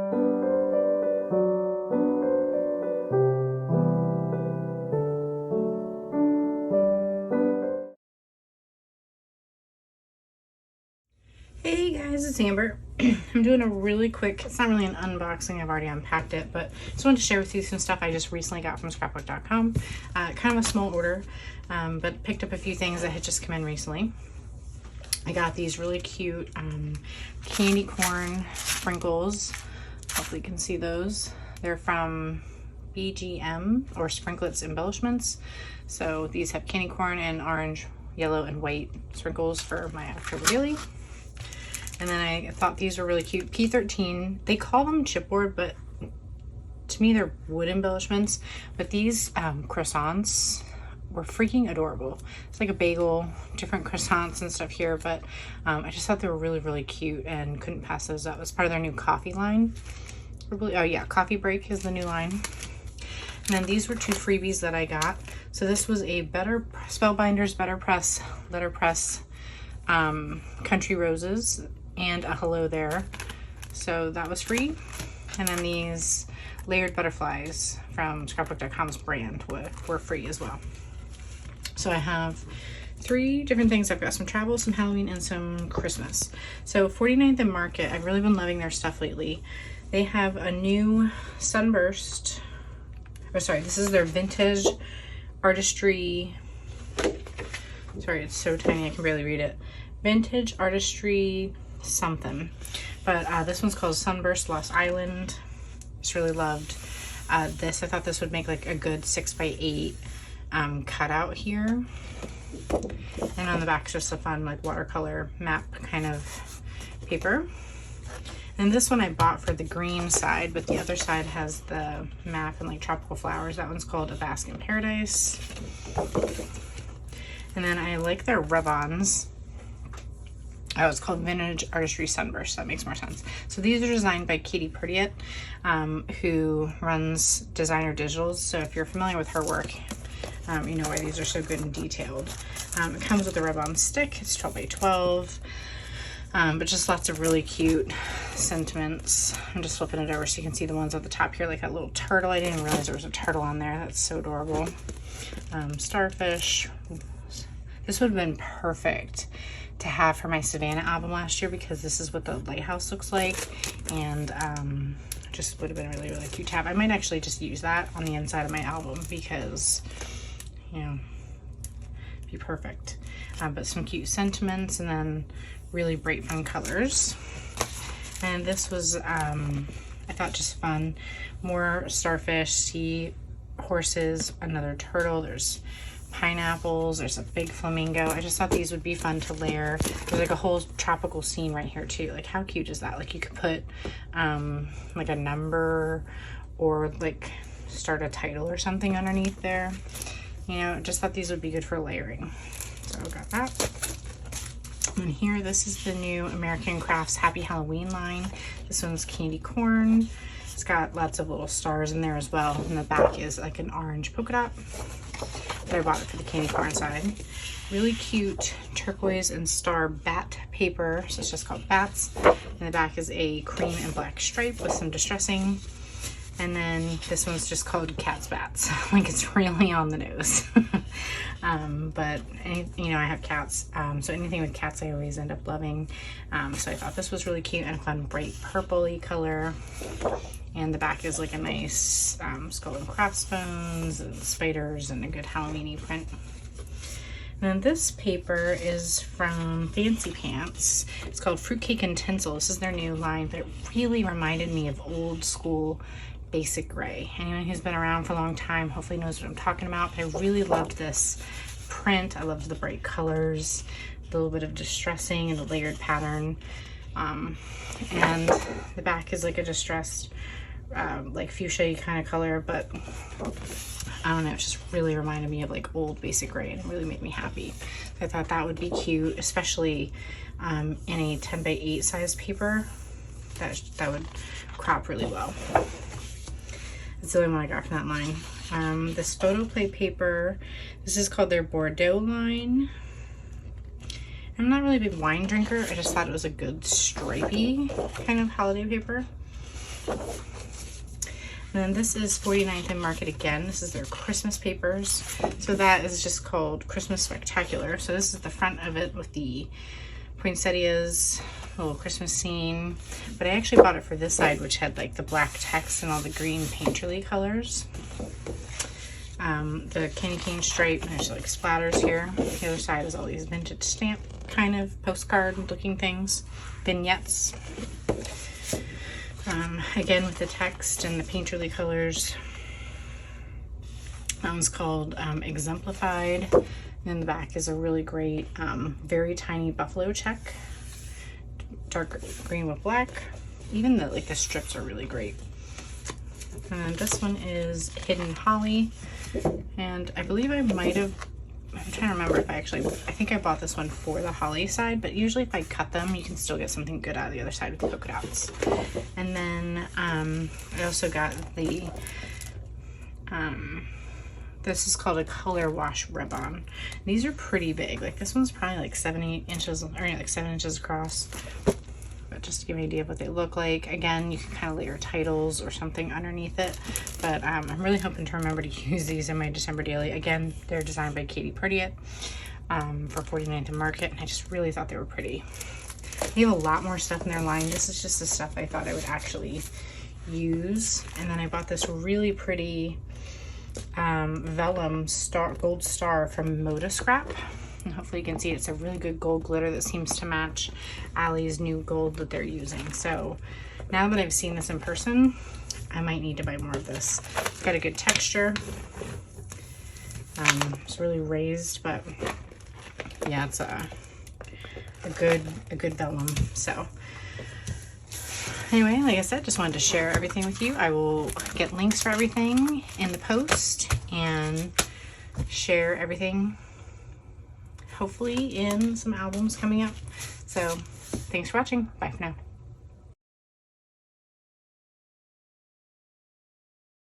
Hey guys, it's Amber. I'm doing a really quick, it's not really an unboxing, I've already unpacked it, but just wanted to share with you some stuff I just recently got from scrapbook.com. Kind of a small order, but picked up a few things that had just come in recently. I got these really cute candy corn sprinkles. Hopefully you can see those. They're from BGM, or Sprinklets Embellishments. So these have candy corn and orange, yellow, and white sprinkles for my October daily. And then I thought these were really cute. P13, they call them chipboard, but to me they're wood embellishments. But these croissants were freaking adorable. It's like a bagel, different croissants and stuff here, but I just thought they were really, really cute and couldn't pass those up. It's part of their new coffee line. Oh yeah, Coffee Break is the new line. And then these were two freebies that I got. So this was a Spellbinders Better Press letterpress Country Roses and a hello there, so that was free. And then these layered butterflies from scrapbook.com's brand were free as well. So I have three different things. I've got some travel, some Halloween, and some Christmas. So 49th and Market, I've really been loving their stuff lately. They have a new Sunburst, oh sorry, this is their vintage artistry, sorry it's so tiny I can barely read it, vintage artistry something, but this one's called Sunburst Lost Island. Just really loved this. I thought this would make like a good 6x8 cutout here, and on the back is just a fun like watercolor map kind of paper. And this one I bought for the green side, but the other side has the map and like tropical flowers. That one's called A Basket in Paradise. And then I like their rub-ons. Oh, it's called Vintage Artistry Sunburst. That makes more sense. So these are designed by Katie Purdiet, who runs Designer Digitals. So if you're familiar with her work, you know why these are so good and detailed. It comes with a rub-on stick. It's 12x12, but just lots of really cute sentiments. I'm just flipping it over so you can see the ones at the top here, like that little turtle. I didn't realize there was a turtle on there. That's so adorable. Starfish. This would have been perfect to have for my Savannah album last year, because this is what the lighthouse looks like, and just would have been really, really cute to have. I might actually just use that on the inside of my album because, you know, be perfect. But some cute sentiments, and then really bright fun colors. And this was I thought just fun. More starfish, sea horses, another turtle, there's pineapples, there's a big flamingo. I just thought these would be fun to layer. There's like a whole tropical scene right here too. Like how cute is that? Like you could put like a number or like start a title or something underneath there. You know, just thought these would be good for layering. So I got that. And here, this is the new American Crafts Happy Halloween line. This one's candy corn. It's got lots of little stars in there as well. And the back is like an orange polka dot. But I bought it for the candy corn side. Really cute turquoise and star bat paper. So it's just called Bats. And the back is a cream and black stripe with some distressing. And then this one's just called Cat's Bats. Like it's really on the nose. But you know, I have cats, so anything with cats I always end up loving. So I thought this was really cute and a fun bright purpley color. And the back is like a nice skull and crossbones and spiders and a good Halloween-y print. And then this paper is from Fancy Pants. It's called Fruitcake and Tinsel. This is their new line, but it really reminded me of old school basic gray. Anyone who's been around for a long time hopefully knows what I'm talking about, but I really loved this print. I loved the bright colors, a little bit of distressing and the layered pattern. And the back is like a distressed like fuchsia kind of color, but I don't know, it just really reminded me of like old basic gray and it really made me happy. So I thought that would be cute, especially in a 10x8 size paper. That would crop really well. That's the only one I got from that line. This photo play paper, this is called their Bordeaux line. I'm not really a big wine drinker. I just thought it was a good stripy kind of holiday paper. And then this is 49th and Market again. This is their Christmas papers. So that is just called Christmas Spectacular. So this is the front of it with the poinsettias, little Christmas scene. But I actually bought it for this side, which had like the black text and all the green painterly colors. The candy cane stripe, and there's like splatters here. The other side is all these vintage stamp kind of postcard looking things, vignettes. Again with the text and the painterly colors. That one's called Exemplified. And in the back is a really great, very tiny buffalo check, dark green with black. Even the strips are really great. And this one is Hidden Holly, and I believe I might have, I'm trying to remember if I think I bought this one for the holly side, but usually if I cut them, you can still get something good out of the other side with the polka dots. And then I also got the, this is called a color wash ribbon. These are pretty big. Like this one's probably like 7 inches, or like 7 inches across. But just to give you an idea of what they look like. Again, you can kind of layer titles or something underneath it. But I'm really hoping to remember to use these in my December daily. Again, they're designed by Katie Purdiett for 49th and Market, and I just really thought they were pretty. They have a lot more stuff in their line. This is just the stuff I thought I would actually use. And then I bought this really pretty vellum gold star from Moda Scrap. And hopefully you can see it's a really good gold glitter that seems to match Allie's new gold that they're using. So now that I've seen this in person, I might need to buy more of this. It's got a good texture. It's really raised, but yeah, it's a good vellum. So anyway, like I said, just wanted to share everything with you. I will get links for everything in the post and share everything hopefully in some albums coming up. So thanks for watching. Bye for now.